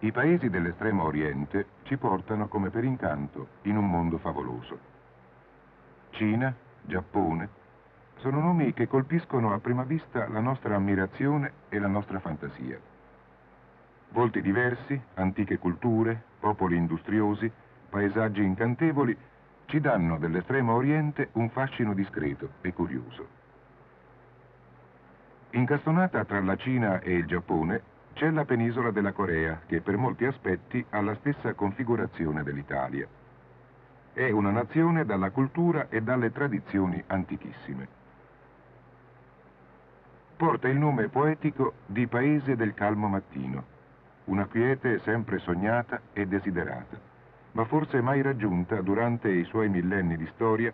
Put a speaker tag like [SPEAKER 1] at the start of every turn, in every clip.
[SPEAKER 1] I paesi dell'estremo oriente ci portano come per incanto in un mondo favoloso. Cina, Giappone, sono nomi che colpiscono a prima vista la nostra ammirazione e la nostra fantasia. Volti diversi, antiche culture, popoli industriosi, paesaggi incantevoli ci danno dell'estremo oriente un fascino discreto e curioso. Incastonata tra la Cina e il Giappone c'è la penisola della Corea, che per molti aspetti ha la stessa configurazione dell'Italia. È una nazione dalla cultura e dalle tradizioni antichissime. Porta il nome poetico di Paese del calmo mattino, una quiete sempre sognata e desiderata, ma forse mai raggiunta durante i suoi millenni di storia,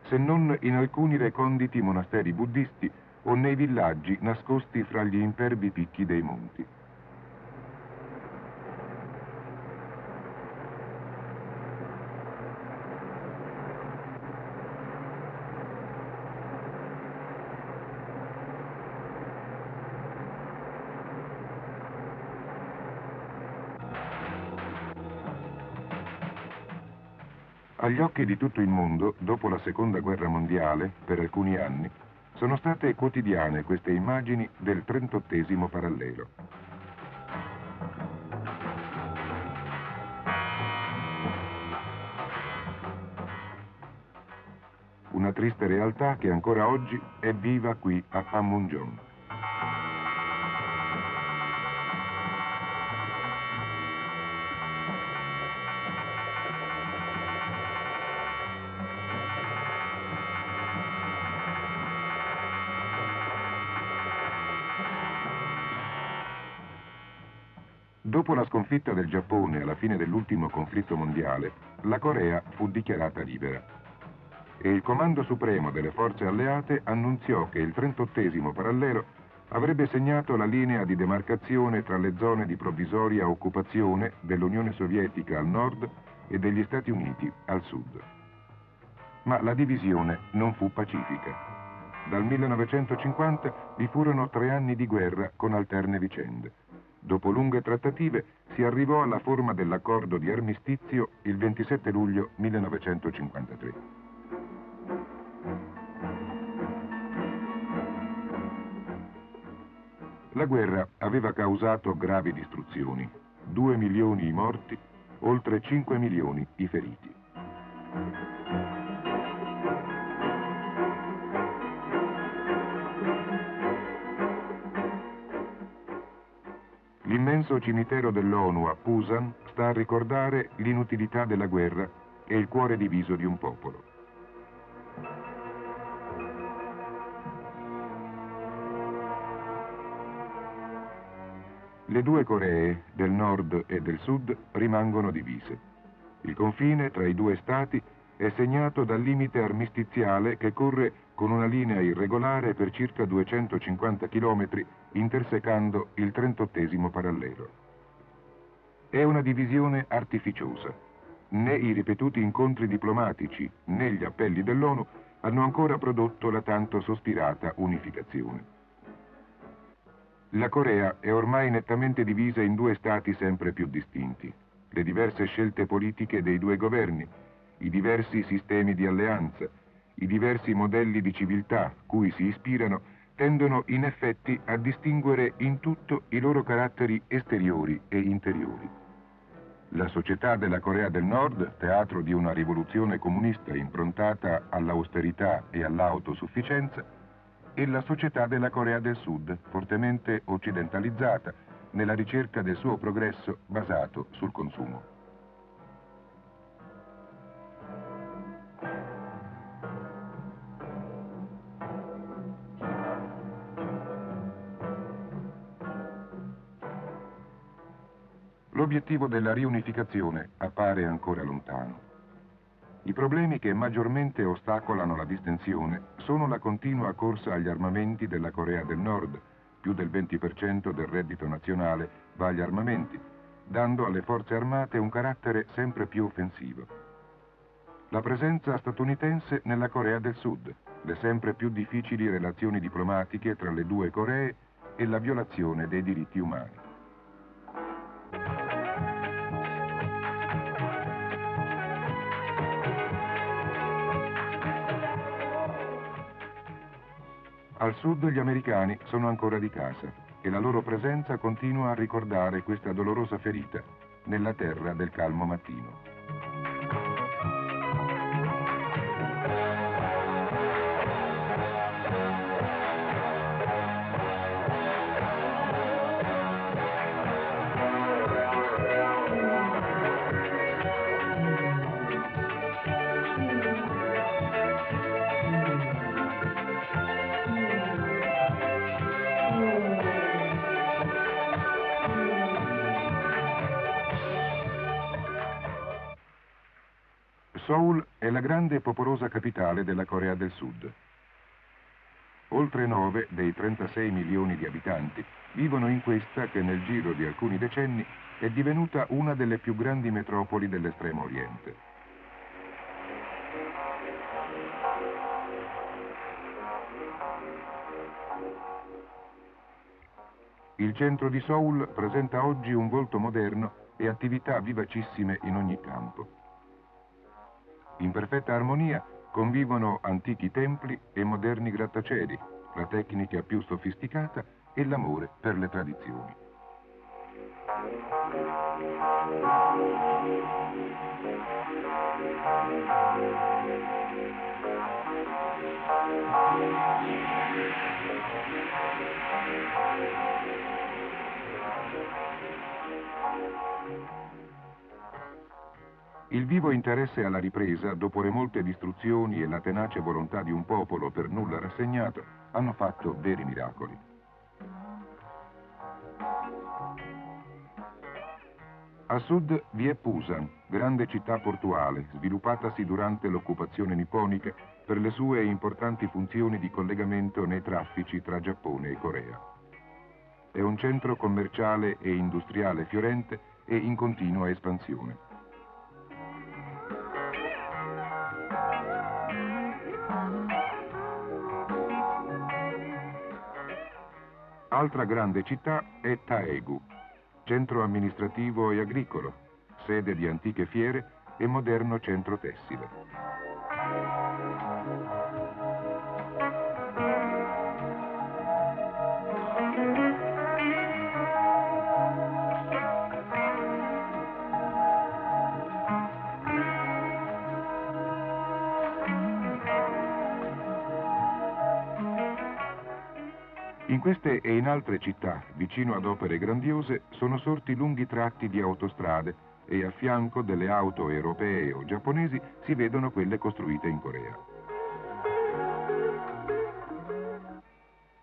[SPEAKER 1] se non in alcuni reconditi monasteri buddisti o nei villaggi nascosti fra gli impervi picchi dei monti. Agli occhi di tutto il mondo, dopo la Seconda Guerra Mondiale, per alcuni anni, sono state quotidiane queste immagini del 38° parallelo. Una triste realtà che ancora oggi è viva qui a Panmunjom. Dopo la sconfitta del Giappone alla fine dell'ultimo conflitto mondiale, la Corea fu dichiarata libera e il Comando Supremo delle Forze Alleate annunziò che il 38° parallelo avrebbe segnato la linea di demarcazione tra le zone di provvisoria occupazione dell'Unione Sovietica al nord e degli Stati Uniti al sud. Ma la divisione non fu pacifica. Dal 1950 vi furono 3 anni di guerra con alterne vicende. Dopo lunghe trattative si arrivò alla forma dell'accordo di armistizio il 27 luglio 1953. La guerra aveva causato gravi distruzioni, 2 milioni i morti, oltre 5 milioni i feriti. L'immenso cimitero dell'ONU a Pusan sta a ricordare l'inutilità della guerra e il cuore diviso di un popolo. Le 2 Coree, del nord e del sud, rimangono divise. Il confine tra i 2 stati è segnato dal limite armistiziale che corre con una linea irregolare per circa 250 km, intersecando il 38° parallelo. È una divisione artificiosa. Né i ripetuti incontri diplomatici né gli appelli dell'ONU hanno ancora prodotto la tanto sospirata unificazione. La Corea è ormai nettamente divisa in 2 stati sempre più distinti. Le diverse scelte politiche dei 2 governi, i diversi sistemi di alleanza, i diversi modelli di civiltà cui si ispirano, tendono in effetti a distinguere in tutto i loro caratteri esteriori e interiori. La società della Corea del Nord, teatro di una rivoluzione comunista improntata all'austerità e all'autosufficienza, e la società della Corea del Sud, fortemente occidentalizzata, nella ricerca del suo progresso basato sul consumo. L'obiettivo della riunificazione appare ancora lontano. I problemi che maggiormente ostacolano la distensione sono la continua corsa agli armamenti della Corea del Nord, più del 20% del reddito nazionale va agli armamenti, dando alle forze armate un carattere sempre più offensivo. La presenza statunitense nella Corea del Sud, le sempre più difficili relazioni diplomatiche tra le 2 Coree e la violazione dei diritti umani. Al sud gli americani sono ancora di casa e la loro presenza continua a ricordare questa dolorosa ferita nella terra del calmo mattino. Seoul è la grande e popolosa capitale della Corea del Sud. Oltre 9 dei 36 milioni di abitanti vivono in questa che nel giro di alcuni decenni è divenuta una delle più grandi metropoli dell'Estremo Oriente. Il centro di Seoul presenta oggi un volto moderno e attività vivacissime in ogni campo. In perfetta armonia convivono antichi templi e moderni grattacieli, la tecnica più sofisticata e l'amore per le tradizioni. Il vivo interesse alla ripresa, dopo le molte distruzioni e la tenace volontà di un popolo per nulla rassegnato, hanno fatto veri miracoli. A sud vi è Pusan, grande città portuale, sviluppatasi durante l'occupazione nipponica per le sue importanti funzioni di collegamento nei traffici tra Giappone e Corea. È un centro commerciale e industriale fiorente e in continua espansione. Altra grande città è Daegu, centro amministrativo e agricolo, sede di antiche fiere e moderno centro tessile. In queste e in altre città, vicino ad opere grandiose, sono sorti lunghi tratti di autostrade e a fianco delle auto europee o giapponesi si vedono quelle costruite in Corea.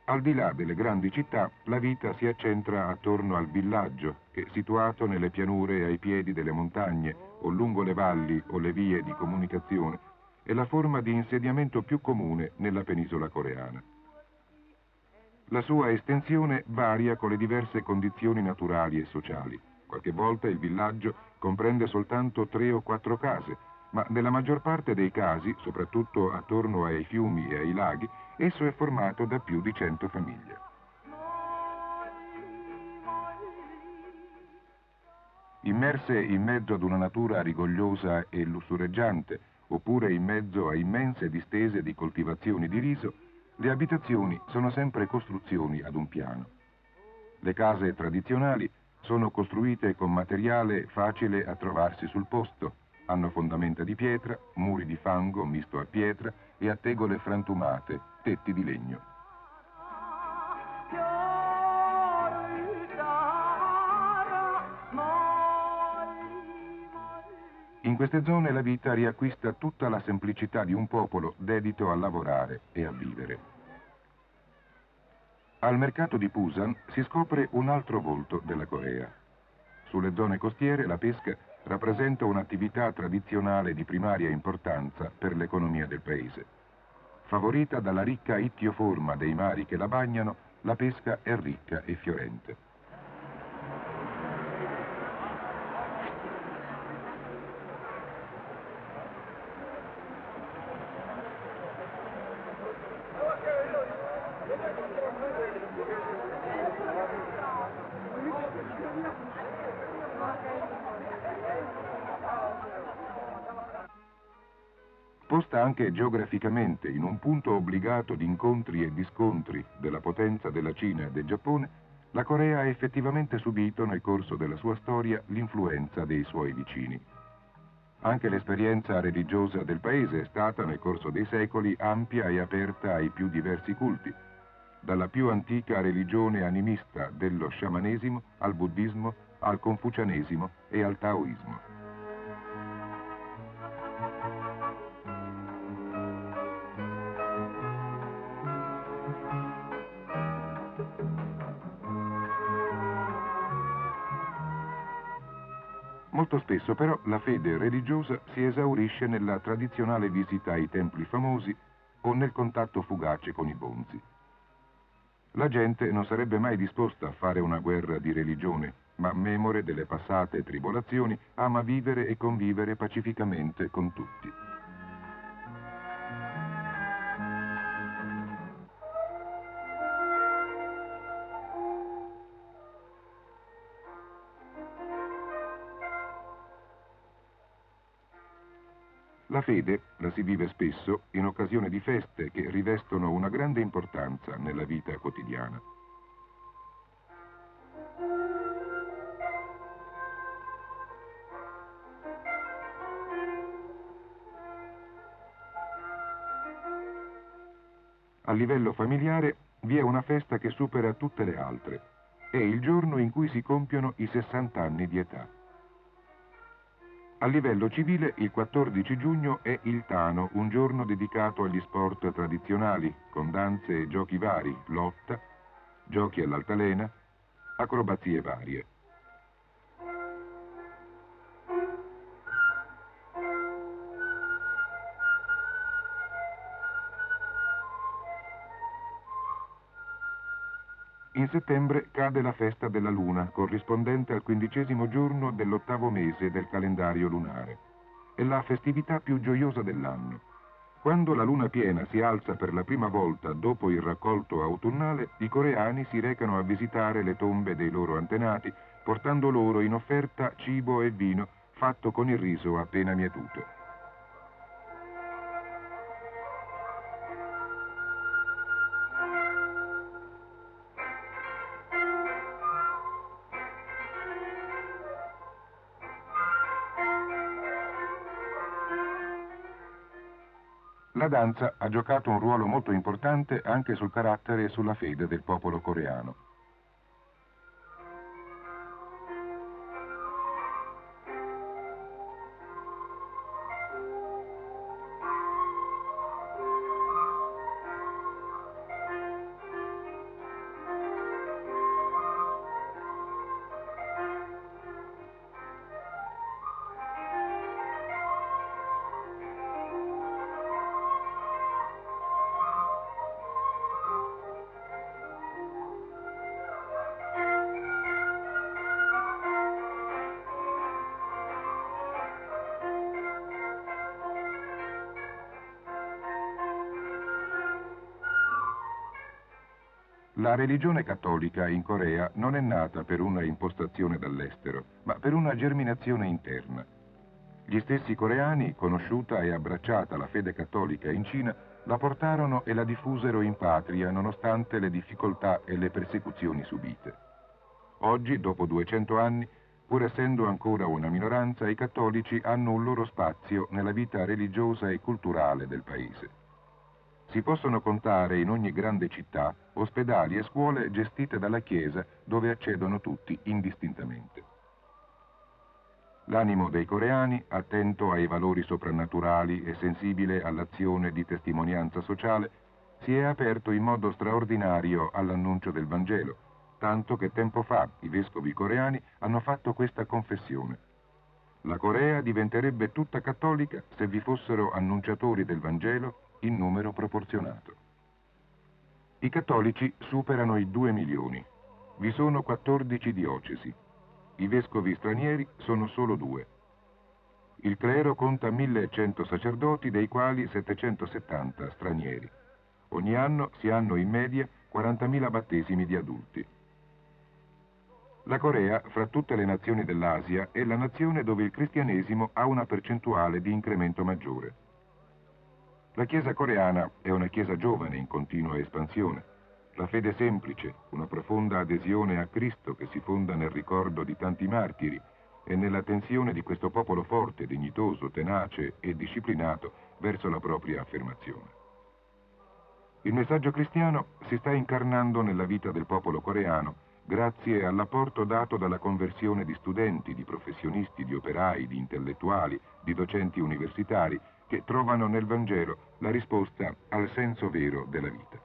[SPEAKER 1] Al di là delle grandi città, la vita si accentra attorno al villaggio, che situato nelle pianure ai piedi delle montagne o lungo le valli o le vie di comunicazione, è la forma di insediamento più comune nella penisola coreana. La sua estensione varia con le diverse condizioni naturali e sociali. Qualche volta il villaggio comprende soltanto 3 o 4 case, ma nella maggior parte dei casi, soprattutto attorno ai fiumi e ai laghi, esso è formato da più di 100 famiglie. Immerse in mezzo ad una natura rigogliosa e lussureggiante, oppure in mezzo a immense distese di coltivazioni di riso, le abitazioni sono sempre costruzioni ad un piano. Le case tradizionali sono costruite con materiale facile a trovarsi sul posto, hanno fondamenta di pietra, muri di fango misto a pietra e a tegole frantumate, tetti di legno. In queste zone la vita riacquista tutta la semplicità di un popolo dedito a lavorare e a vivere. Al mercato di Pusan si scopre un altro volto della Corea. Sulle zone costiere la pesca rappresenta un'attività tradizionale di primaria importanza per l'economia del paese. Favorita dalla ricca ittioforma dei mari che la bagnano, la pesca è ricca e fiorente. Posta anche geograficamente in un punto obbligato di incontri e di scontri della potenza della Cina e del Giappone, la Corea ha effettivamente subito nel corso della sua storia l'influenza dei suoi vicini. Anche l'esperienza religiosa del paese è stata nel corso dei secoli ampia e aperta ai più diversi culti, dalla più antica religione animista dello sciamanesimo al buddismo, al confucianesimo e al taoismo. Molto spesso però la fede religiosa si esaurisce nella tradizionale visita ai templi famosi o nel contatto fugace con i bonzi. La gente non sarebbe mai disposta a fare una guerra di religione, ma memore delle passate tribolazioni ama vivere e convivere pacificamente con tutti. La fede la si vive spesso in occasione di feste che rivestono una grande importanza nella vita quotidiana. A livello familiare vi è una festa che supera tutte le altre. È il giorno in cui si compiono i 60 anni di età. A livello civile il 14 giugno è il Tano, un giorno dedicato agli sport tradizionali, con danze e giochi vari, lotta, giochi all'altalena, acrobazie varie. In settembre cade la festa della Luna, corrispondente al 15° giorno dell'8° mese del calendario lunare. È la festività più gioiosa dell'anno. Quando la luna piena si alza per la prima volta dopo il raccolto autunnale, i coreani si recano a visitare le tombe dei loro antenati, portando loro in offerta cibo e vino fatto con il riso appena mietuto. La danza ha giocato un ruolo molto importante anche sul carattere e sulla fede del popolo coreano. La religione cattolica in Corea non è nata per una impostazione dall'estero, ma per una germinazione interna. Gli stessi coreani, conosciuta e abbracciata la fede cattolica in Cina, la portarono e la diffusero in patria nonostante le difficoltà e le persecuzioni subite. Oggi, dopo 200 anni, pur essendo ancora una minoranza, i cattolici hanno un loro spazio nella vita religiosa e culturale del paese. Si possono contare in ogni grande città ospedali e scuole gestite dalla Chiesa dove accedono tutti indistintamente. L'animo dei coreani, attento ai valori soprannaturali e sensibile all'azione di testimonianza sociale, si è aperto in modo straordinario all'annuncio del Vangelo, tanto che tempo fa i vescovi coreani hanno fatto questa confessione. La Corea diventerebbe tutta cattolica se vi fossero annunciatori del Vangelo in numero proporzionato. I cattolici superano i 2 milioni. Vi sono 14 diocesi. I vescovi stranieri sono solo 2. Il clero conta 1100 sacerdoti, dei quali 770 stranieri. Ogni anno si hanno in media 40.000 battesimi di adulti. La Corea, fra tutte le nazioni dell'Asia, è la nazione dove il cristianesimo ha una percentuale di incremento maggiore. La Chiesa coreana è una Chiesa giovane in continua espansione. La fede semplice, una profonda adesione a Cristo che si fonda nel ricordo di tanti martiri e nella tensione di questo popolo forte, dignitoso, tenace e disciplinato verso la propria affermazione. Il messaggio cristiano si sta incarnando nella vita del popolo coreano grazie all'apporto dato dalla conversione di studenti, di professionisti, di operai, di intellettuali, di docenti universitari che trovano nel Vangelo la risposta al senso vero della vita.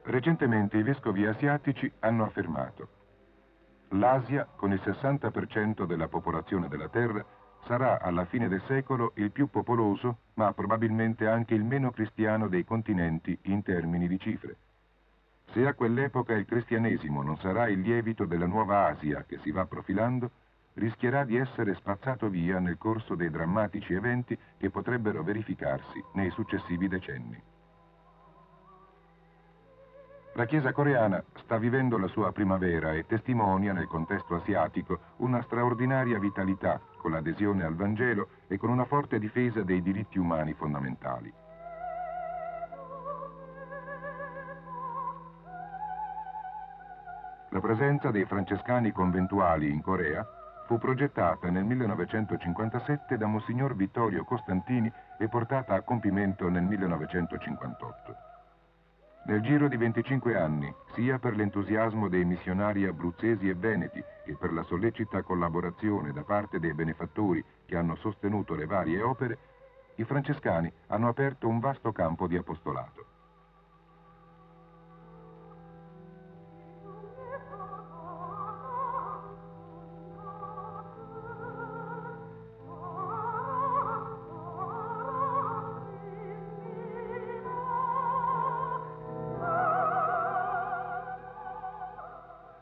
[SPEAKER 1] Recentemente i vescovi asiatici hanno affermato: l'Asia, con il 60% della popolazione della Terra, sarà alla fine del secolo il più popoloso, ma probabilmente anche il meno cristiano dei continenti in termini di cifre. Se a quell'epoca il cristianesimo non sarà il lievito della nuova Asia che si va profilando, rischierà di essere spazzato via nel corso dei drammatici eventi che potrebbero verificarsi nei successivi decenni. La Chiesa coreana sta vivendo la sua primavera e testimonia nel contesto asiatico una straordinaria vitalità con l'adesione al Vangelo e con una forte difesa dei diritti umani fondamentali. La presenza dei francescani conventuali in Corea fu progettata nel 1957 da Monsignor Vittorio Costantini e portata a compimento nel 1958. Nel giro di 25 anni, sia per l'entusiasmo dei missionari abruzzesi e veneti che per la sollecita collaborazione da parte dei benefattori che hanno sostenuto le varie opere, i francescani hanno aperto un vasto campo di apostolato.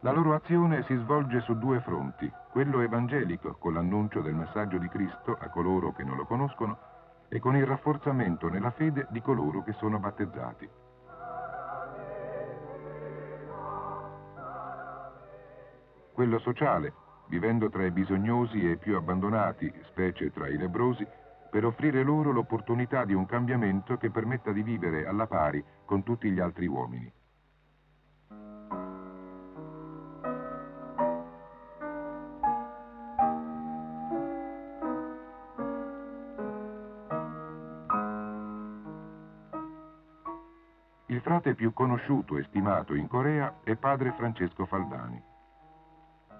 [SPEAKER 1] La loro azione si svolge su due fronti, quello evangelico, con l'annuncio del messaggio di Cristo a coloro che non lo conoscono, e con il rafforzamento nella fede di coloro che sono battezzati. Quello sociale, vivendo tra i bisognosi e i più abbandonati, specie tra i lebbrosi, per offrire loro l'opportunità di un cambiamento che permetta di vivere alla pari con tutti gli altri uomini. Il frate più conosciuto e stimato in Corea è padre Francesco Faldani.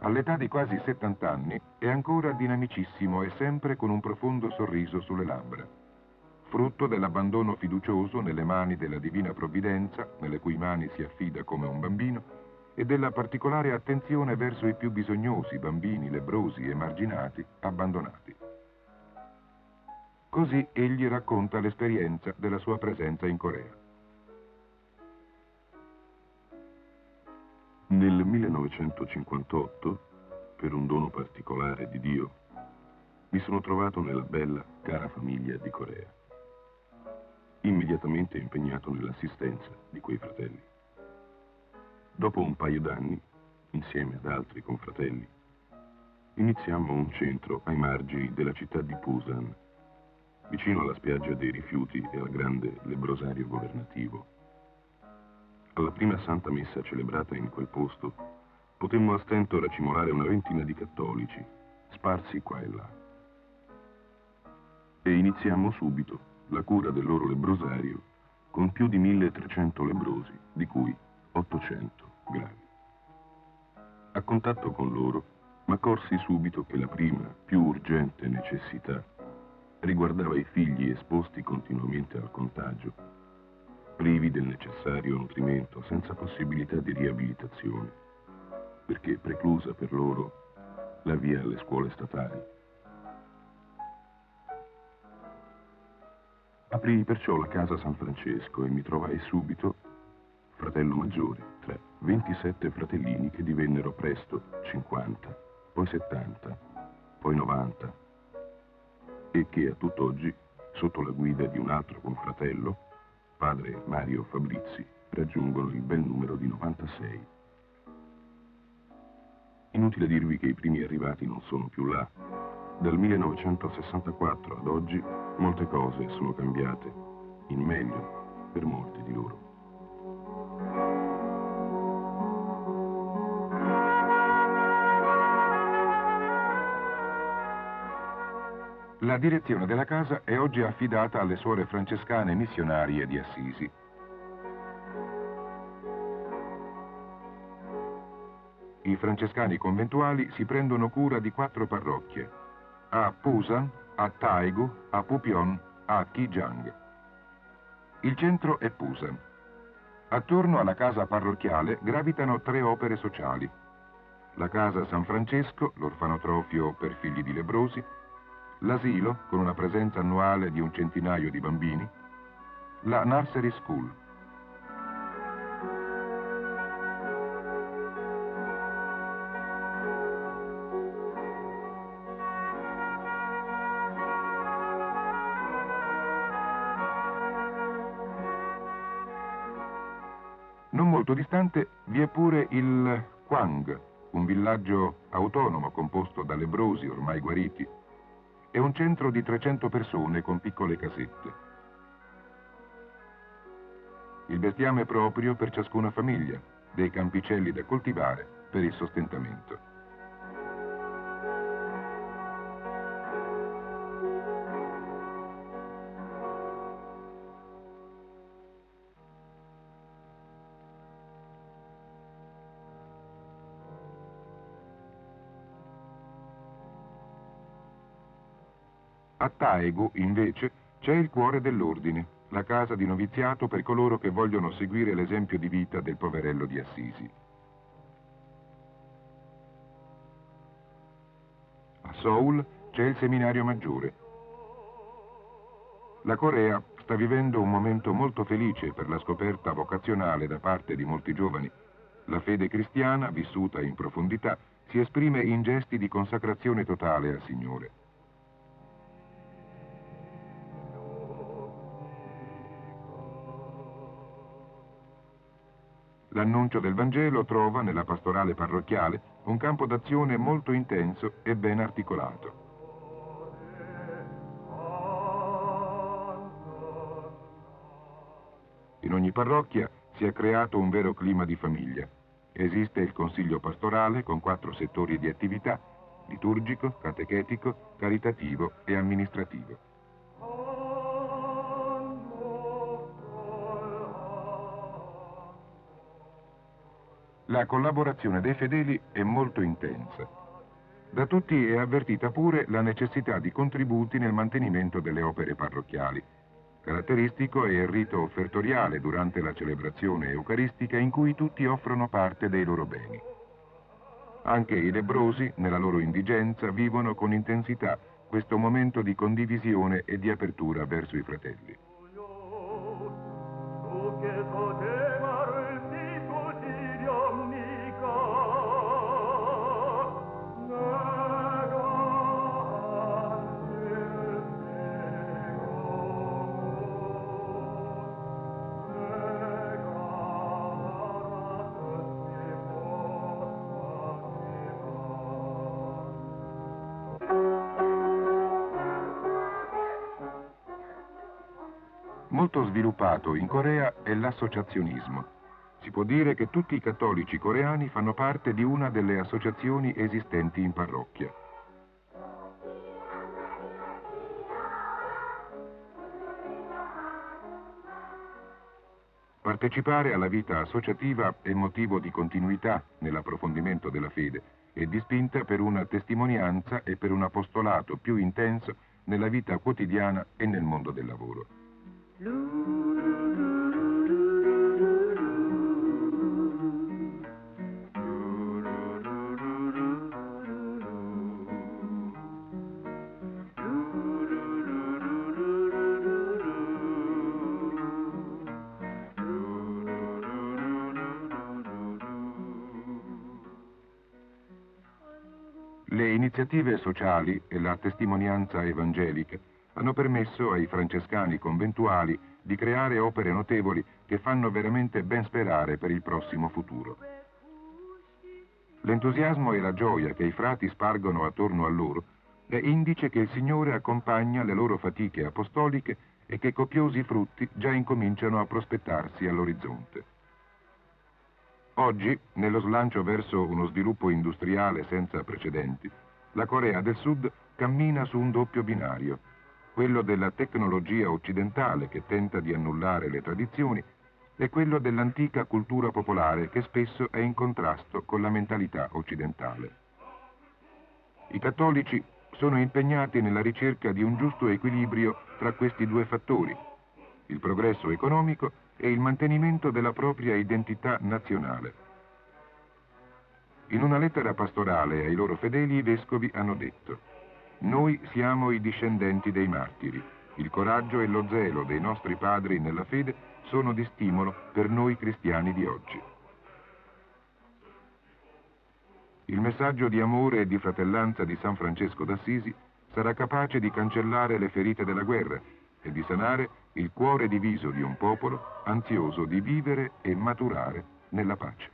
[SPEAKER 1] All'età di quasi 70 anni è ancora dinamicissimo e sempre con un profondo sorriso sulle labbra, frutto dell'abbandono fiducioso nelle mani della divina provvidenza, nelle cui mani si affida come un bambino, e della particolare attenzione verso i più bisognosi, bambini, lebbrosi, emarginati, abbandonati. Così egli racconta l'esperienza della sua presenza in Corea.
[SPEAKER 2] Nel 1958, per un dono particolare di Dio, mi sono trovato nella bella, cara famiglia di Corea. Immediatamente impegnato nell'assistenza di quei fratelli. Dopo un paio d'anni, insieme ad altri confratelli, iniziammo un centro ai margini della città di Busan, vicino alla spiaggia dei rifiuti e al grande lebbrosario governativo. Alla prima santa messa celebrata in quel posto, potemmo a stento racimolare una ventina di cattolici, sparsi qua e là. E iniziammo subito la cura del loro lebbrosario con più di 1300 lebbrosi, di cui 800 gravi. A contatto con loro, m'accorsi subito che la prima, più urgente necessità riguardava i figli esposti continuamente al contagio, privi del necessario nutrimento, senza possibilità di riabilitazione, perché preclusa per loro la via alle scuole statali. Aprii perciò la casa San Francesco e mi trovai subito fratello maggiore tra 27 fratellini che divennero presto 50, poi 70, poi 90, e che a tutt'oggi, sotto la guida di un altro confratello, padre Mario Fabrizi, raggiungono il bel numero di 96. Inutile dirvi che i primi arrivati non sono più là. Dal 1964 ad oggi molte cose sono cambiate in meglio per molti di loro.
[SPEAKER 1] La direzione della casa è oggi affidata alle suore francescane missionarie di Assisi. I francescani conventuali si prendono cura di 4 parrocchie: a Pusan, a Taegu, a Pupion, a Kijiang. Il centro è Pusan. Attorno alla casa parrocchiale gravitano 3 opere sociali: la casa San Francesco, l'orfanotrofio per figli di lebbrosi, l'asilo, con una presenza annuale di un centinaio di bambini, la nursery school. Non molto distante vi è pure il Quang, un villaggio autonomo composto da lebbrosi ormai guariti. È un centro di 300 persone con piccole casette. Il bestiame proprio per ciascuna famiglia, dei campicelli da coltivare per il sostentamento. A Taegu, invece, c'è il cuore dell'ordine, la casa di noviziato per coloro che vogliono seguire l'esempio di vita del poverello di Assisi. A Seoul c'è il seminario maggiore. La Corea sta vivendo un momento molto felice per la scoperta vocazionale da parte di molti giovani. La fede cristiana, vissuta in profondità, si esprime in gesti di consacrazione totale al Signore. L'annuncio del Vangelo trova nella pastorale parrocchiale un campo d'azione molto intenso e ben articolato. In ogni parrocchia si è creato un vero clima di famiglia. Esiste il consiglio pastorale con 4 settori di attività: liturgico, catechetico, caritativo e amministrativo. La collaborazione dei fedeli è molto intensa. Da tutti è avvertita pure la necessità di contributi nel mantenimento delle opere parrocchiali. Caratteristico è il rito offertoriale durante la celebrazione eucaristica in cui tutti offrono parte dei loro beni. Anche i lebbrosi, nella loro indigenza, vivono con intensità questo momento di condivisione e di apertura verso i fratelli. Molto sviluppato in Corea è l'associazionismo. Si può dire che tutti i cattolici coreani fanno parte di una delle associazioni esistenti in parrocchia. Partecipare alla vita associativa è motivo di continuità nell'approfondimento della fede e di spinta per una testimonianza e per un apostolato più intenso nella vita quotidiana e nel mondo del lavoro. Le iniziative sociali e la testimonianza evangelica hanno permesso ai francescani conventuali di creare opere notevoli che fanno veramente ben sperare per il prossimo futuro. L'entusiasmo e la gioia che i frati spargono attorno a loro è indice che il Signore accompagna le loro fatiche apostoliche e che copiosi frutti già incominciano a prospettarsi all'orizzonte. Oggi, nello slancio verso uno sviluppo industriale senza precedenti, la Corea del Sud cammina su un doppio binario, quello della tecnologia occidentale che tenta di annullare le tradizioni e quello dell'antica cultura popolare che spesso è in contrasto con la mentalità occidentale. I cattolici sono impegnati nella ricerca di un giusto equilibrio tra questi due fattori, il progresso economico e il mantenimento della propria identità nazionale. In una lettera pastorale ai loro fedeli i vescovi hanno detto: «Noi siamo i discendenti dei martiri. Il coraggio e lo zelo dei nostri padri nella fede sono di stimolo per noi cristiani di oggi». Il messaggio di amore e di fratellanza di San Francesco d'Assisi sarà capace di cancellare le ferite della guerra e di sanare il cuore diviso di un popolo ansioso di vivere e maturare nella pace.